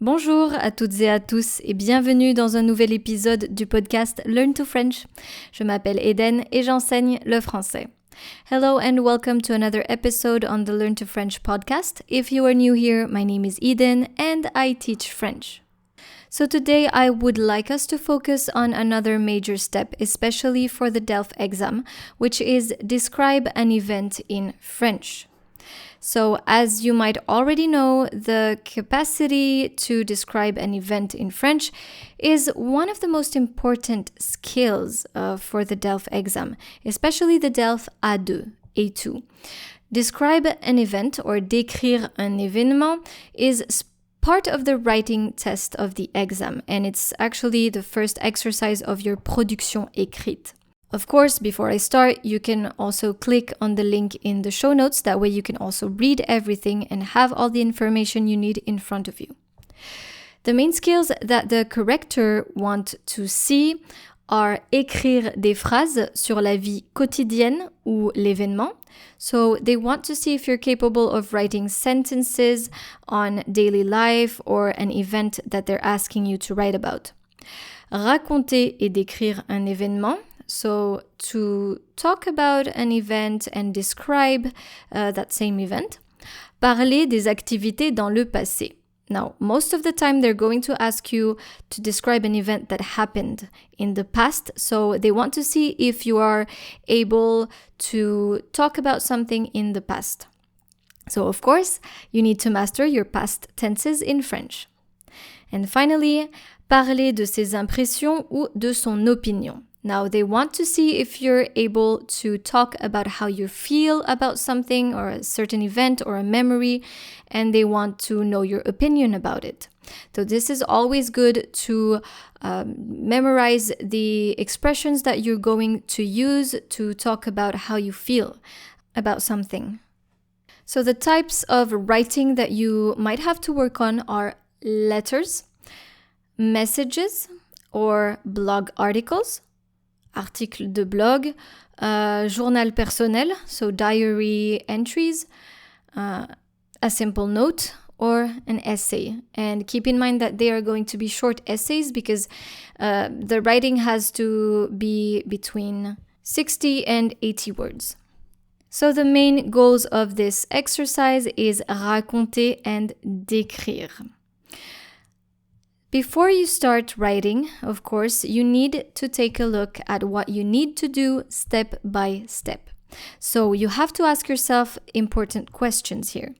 Bonjour à toutes et à tous et bienvenue dans un nouvel épisode du podcast Learn to French. Je m'appelle Eden et j'enseigne le français. Hello and welcome to another episode on the Learn to French podcast. If you are new here, my name is Eden and I teach French. So today I would like us to focus on another major step, especially for the DELF exam, which is describe an event in French. So as you might already know, the capacity to describe an event in French is one of the most important skills for the DELF exam, especially the DELF A2, A2. Describe an event or décrire un événement is part of the writing test of the exam, and it's actually the first exercise of your production écrite. Of course, before I start, you can also click on the link in the show notes. That way you can also read everything and have all the information you need in front of you. The main skills that the corrector want to see are écrire des phrases sur la vie quotidienne ou l'événement. So they want to see if you're capable of writing sentences on daily life or an event that they're asking you to write about. Raconter et décrire un événement. So to talk about an event and describe that same event. Parler des activités dans le passé. Now, most of the time they're going to ask you to describe an event that happened in the past. So they want to see if you are able to talk about something in the past. So of course, you need to master your past tenses in French. And finally, parler de ses impressions ou de son opinion. Now, they want to see if you're able to talk about how you feel about something or a certain event or a memory, and they want to know your opinion about it. So this is always good to memorize the expressions that you're going to use to talk about how you feel about something. So the types of writing that you might have to work on are letters, messages, or blog articles, article de blog, journal personnel, so diary entries, a simple note, or an essay. And keep in mind that they are going to be short essays because the writing has to be between 60 and 80 words. So the main goals of this exercise is raconter and décrire. Before you start writing, of course, you need to take a look at what you need to do step by step. So you have to ask yourself important questions here.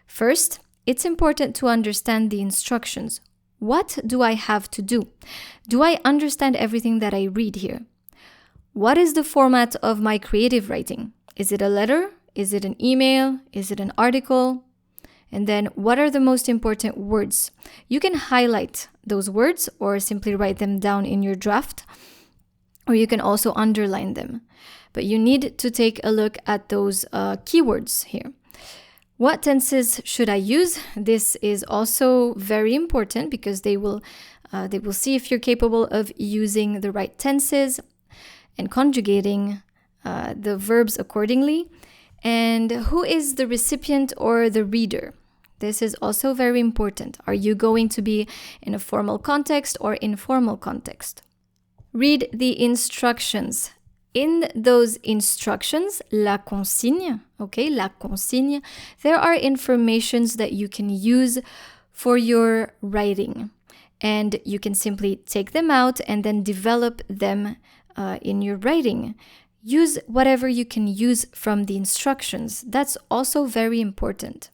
First, it's important to understand the instructions. What do I have to do? Do I understand everything that I read here? What is the format of my creative writing? Is it a letter? Is it an email? Is it an article? And then, what are the most important words? You can highlight those words or simply write them down in your draft, or you can also underline them. But you need to take a look at those keywords here. What tenses should I use? This is also very important because they will see if you're capable of using the right tenses and conjugating the verbs accordingly. And who is the recipient or the reader? This is also very important. Are you going to be in a formal context or informal context? Read the instructions. In those instructions, la consigne, la consigne, there are informations that you can use for your writing. And you can simply take them out and then develop them in your writing. Use whatever you can use from the instructions. That's also very important.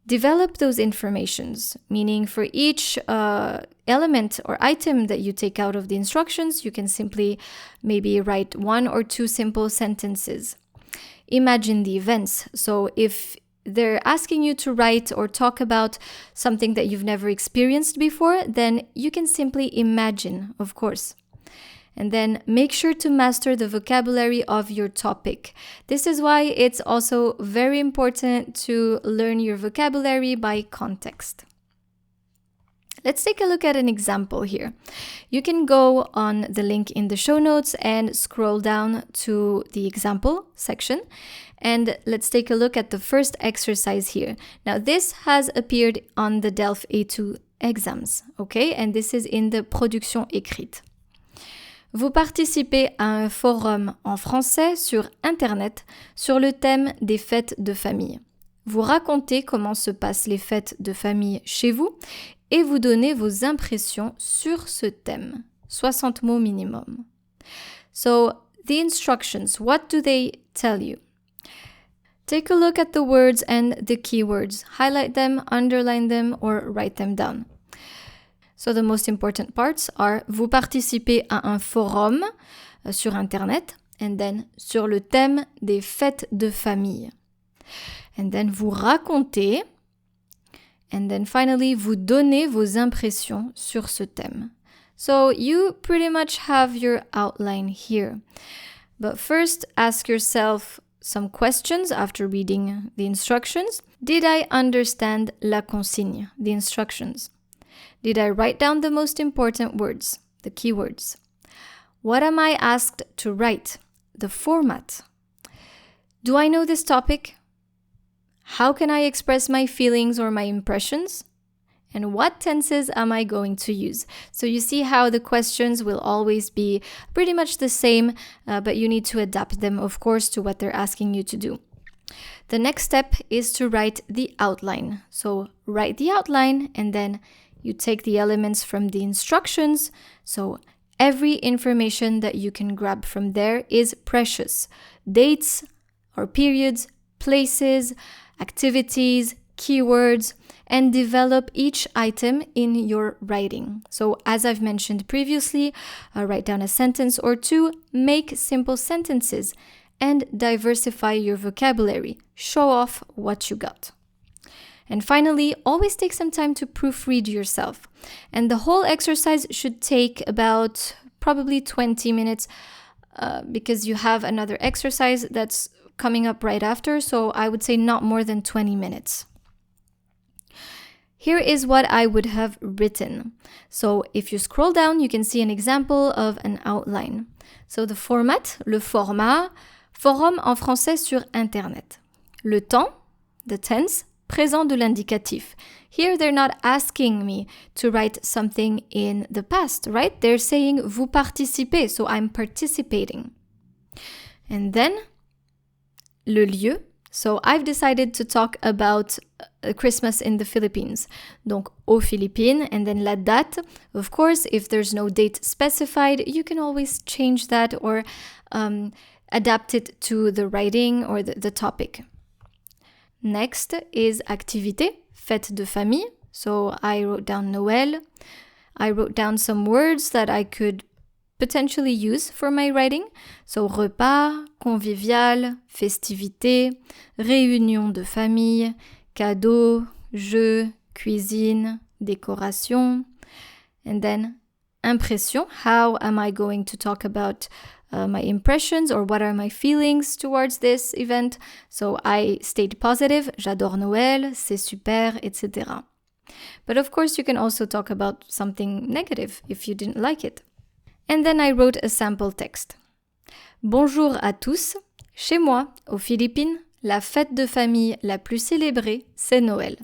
Develop those informations, meaning for each element or item that you take out of the instructions, you can simply maybe write one or two simple sentences. Imagine the events. So if they're asking you to write or talk about something that you've never experienced before, then you can simply imagine, of course. And then make sure to master the vocabulary of your topic. This is why it's also very important to learn your vocabulary by context. Let's take a look at an example here. You can go on the link in the show notes and scroll down to the example section. And let's take a look at the first exercise here. Now, this has appeared on the DELF A2 exams, okay? And this is in the production écrite. Vous participez à un forum en français sur Internet sur le thème des fêtes de famille. Vous racontez comment se passent les fêtes de famille chez vous et vous donnez vos impressions sur ce thème. 60 mots minimum. So, the instructions, what do they tell you? Take a look at the words and the keywords. Highlight them, underline them, or write them down. So, the most important parts are vous participez à un forum sur Internet, and then sur le thème des fêtes de famille. And then vous racontez. And then finally, vous donnez vos impressions sur ce thème. So you pretty much have your outline here. But first, ask yourself some questions after reading the instructions. Did I understand la consigne, the instructions? Did I write down the most important words, the keywords? What am I asked to write, the format? Do I know this topic? How can I express my feelings or my impressions? And what tenses am I going to use? So you see how the questions will always be pretty much the same, but you need to adapt them, of course, to what they're asking you to do. The next step is to write the outline. So write the outline and then you take the elements from the instructions. So every information that you can grab from there is precious. Dates or periods, places, activities, keywords, and develop each item in your writing. So as I've mentioned previously, write down a sentence or two, make simple sentences, and diversify your vocabulary. Show off what you got. And finally, always take some time to proofread yourself. And the whole exercise should take about probably 20 minutes because you have another exercise that's coming up right after, so I would say not more than 20 minutes. Here is what I would have written. So if you scroll down, you can see an example of an outline. So the format, le format, forum en français sur Internet. Le temps, the tense, présent de l'indicatif. Here they're not asking me to write something in the past, right? They're saying vous participez, so I'm participating. And then le lieu. So I've decided to talk about Christmas in the Philippines. Donc aux Philippines, and then la date. Of course, if there's no date specified, you can always change that or adapt it to the writing or the topic. Next is activité, fête de famille. So I wrote down Noël. I wrote down some words that I could potentially use for my writing. So repas, convivial, festivité, réunion de famille, cadeau, jeu, cuisine, décoration. And then impression, how am I going to talk about my impressions or what are my feelings towards this event? So I stayed positive, j'adore Noël, c'est super, etc. But of course you can also talk about something negative if you didn't like it. And then I wrote a sample text. Bonjour à tous. Chez moi, aux Philippines, la fête de famille la plus célébrée, c'est Noël.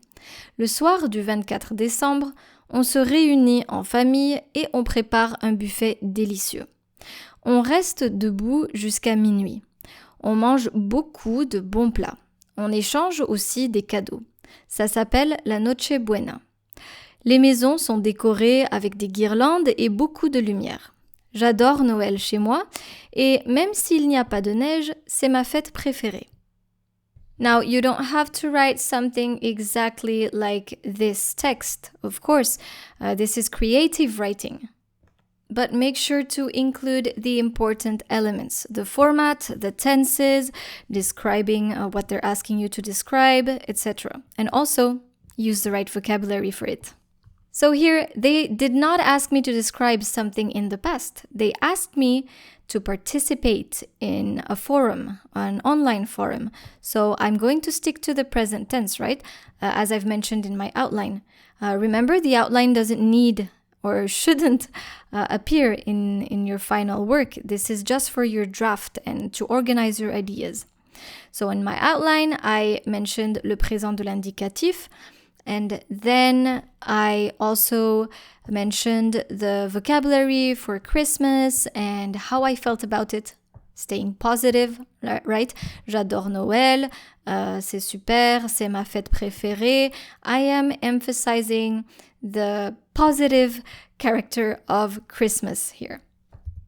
Le soir du 24 décembre, on se réunit en famille et on prépare un buffet délicieux. On reste debout jusqu'à minuit. On mange beaucoup de bons plats. On échange aussi des cadeaux. Ça s'appelle la Noche Buena. Les maisons sont décorées avec des guirlandes et beaucoup de lumière. J'adore Noël chez moi et même s'il n'y a pas de neige, c'est ma fête préférée. Now, you don't have to write something exactly like this text, of course. This is creative writing. But make sure to include the important elements, the format, the tenses, describing what they're asking you to describe, etc. And also, use the right vocabulary for it. So here, they did not ask me to describe something in the past. They asked me to participate in a forum, an online forum. So I'm going to stick to the present tense, right? As I've mentioned in my outline. Remember, the outline doesn't need or shouldn't appear in your final work. This is just for your draft and to organize your ideas. So in my outline, I mentioned le présent de l'indicatif, and then I also mentioned the vocabulary for Christmas and how I felt about it. Staying positive, right? J'adore Noël, c'est super, c'est ma fête préférée. I am emphasizing the positive character of Christmas here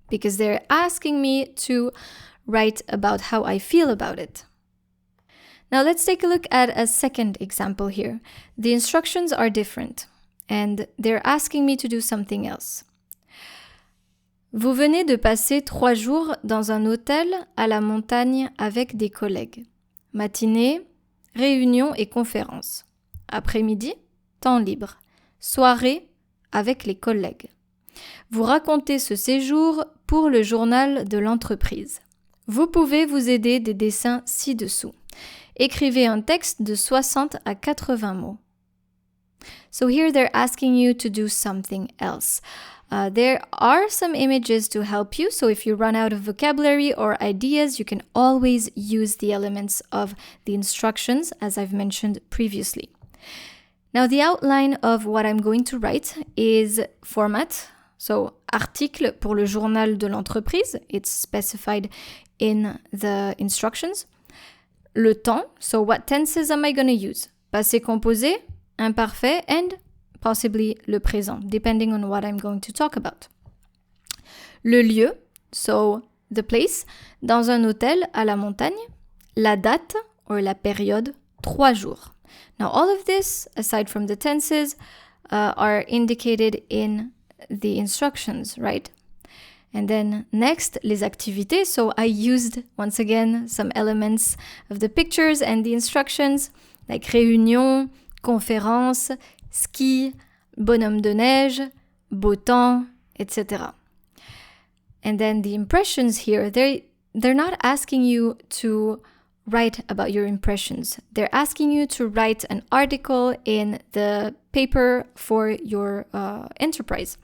because they're asking me to write about how I feel about it. Now let's take a look at a second example here. The instructions are different and they're asking me to do something else. Vous venez de passer 3 jours dans un hôtel à la montagne avec des collègues. Matinée, réunion et conférence. Après-midi, temps libre. Soirée, avec les collègues. Vous racontez ce séjour pour le journal de l'entreprise. Vous pouvez vous aider des dessins ci-dessous. Écrivez un texte de 60 à 80 mots. So here they're asking you to do something else. There are some images to help you, so if you run out of vocabulary or ideas, you can always use the elements of the instructions, as I've mentioned previously. Now, the outline of what I'm going to write is format, so article pour le journal de l'entreprise, it's specified in the instructions. Le temps, so what tenses am I going to use? Passé composé, imparfait, and possibly le présent, depending on what I'm going to talk about. Le lieu, so the place, dans un hôtel à la montagne. La date, or la période, 3 jours. Now all of this, aside from the tenses, are indicated in the instructions, right? And then next, les activités. So I used, once again, some elements of the pictures and the instructions, like réunion, conférence, ski, bonhomme de neige, beau temps, etc. And then the impressions here, they're not asking you to write about your impressions. They're asking you to write an article in the paper for your enterprise.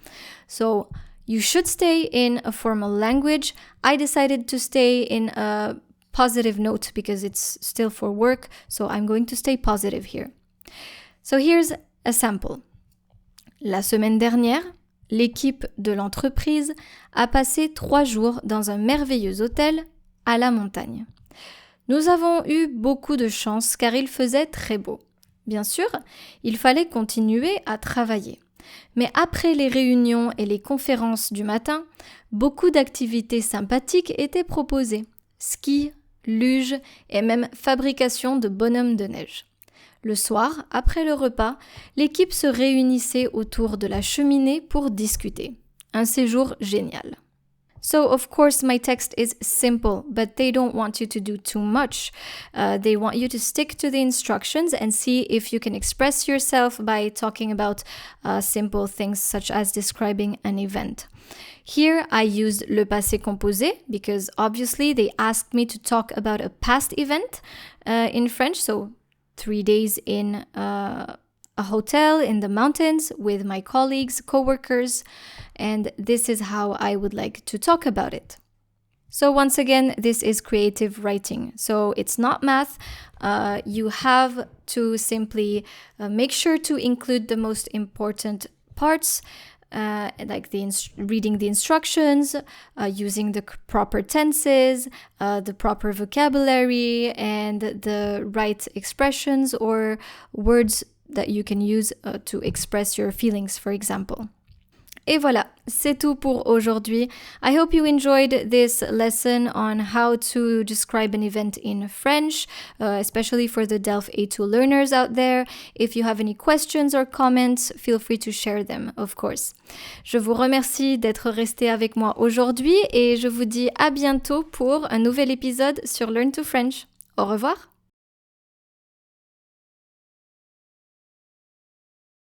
So you should stay in a formal language. I decided to stay in a positive note because it's still for work, so I'm going to stay positive here. So here's a sample. La semaine dernière, l'équipe de l'entreprise a passé 3 jours dans un merveilleux hôtel à la montagne. Nous avons eu beaucoup de chance car il faisait très beau. Bien sûr, il fallait continuer à travailler. Mais après les réunions et les conférences du matin, beaucoup d'activités sympathiques étaient proposées. Ski, luge et même fabrication de bonhommes de neige. Le soir, après le repas, l'équipe se réunissait autour de la cheminée pour discuter. Un séjour génial. So, of course, my text is simple, but they don't want you to do too much. They want you to stick to the instructions and see if you can express yourself by talking about simple things such as describing an event. Here, I used le passé composé because obviously they asked me to talk about a past event in French, so 3 days in a hotel in the mountains with my colleagues, co-workers, and this is how I would like to talk about it. So once again, this is creative writing. So it's not math. You have to simply make sure to include the most important parts, like reading the instructions, using the proper tenses, the proper vocabulary, and the right expressions or words that you can use to express your feelings, for example. Et voilà, c'est tout pour aujourd'hui. I hope you enjoyed this lesson on how to describe an event in French, especially for the DELF A2 learners out there. If you have any questions or comments, feel free to share them, of course. Je vous remercie d'être resté avec moi aujourd'hui et je vous dis à bientôt pour un nouvel épisode sur Learn to French. Au revoir!